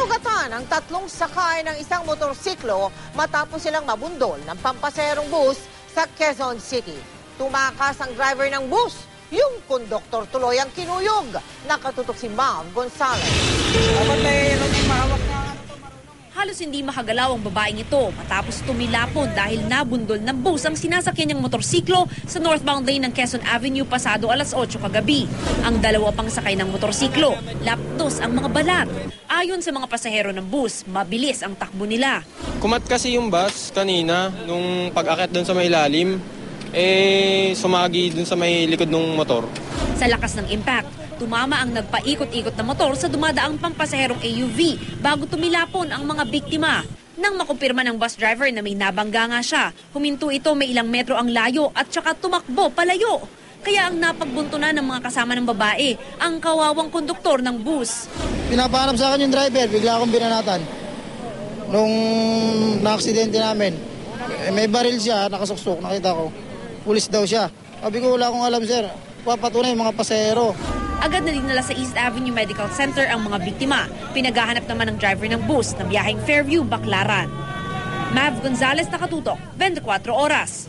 Nasugatan ang 3 sakay ng isang motorsiklo matapos silang mabundol ng pampaserong bus sa Quezon City. Tumakas ang driver ng bus. Yung konduktor tuloy ang kinuyog. Nakatutok si Mav Gonzalez. Halos hindi makagalaw ang babaeng ito matapos tumilapon dahil nabundol ng bus ang sinasakyan niyang motorsiklo sa northbound lane ng Quezon Avenue pasado alas 8 kagabi. Ang dalawa pang sakay ng motorsiklo, lapdos ang mga balat. Ayon sa mga pasahero ng bus, mabilis ang takbo nila. Kumat kasi yung bus kanina nung pag-akit doon sa may ilalim, sumagi doon sa may likod ng motor. Sa lakas ng impact, tumama ang nagpaikot-ikot na motor sa dumadaang pampasaherong AUV bago tumilapon ang mga biktima. Nang makumpirma ng bus driver na may nabangga nga siya, huminto ito may ilang metro ang layo at saka tumakbo palayo. Kaya ang napagbuntunan ng mga kasama ng babae, ang kawawang konduktor ng bus. Pinapahanap sa akin yung driver, bigla akong binanatan. Nung na-aksidente namin, may baril siya, nakasuksok, nakita ko. Pulis daw siya. Sabi ko, wala akong alam, sir. Papatunay yung mga pasahero. Agad na dinala sa East Avenue Medical Center ang mga biktima. Pinaghahanap naman ng driver ng bus na biyaheng Fairview, Baclaran. Mav Gonzalez, nakatutok, 24 oras.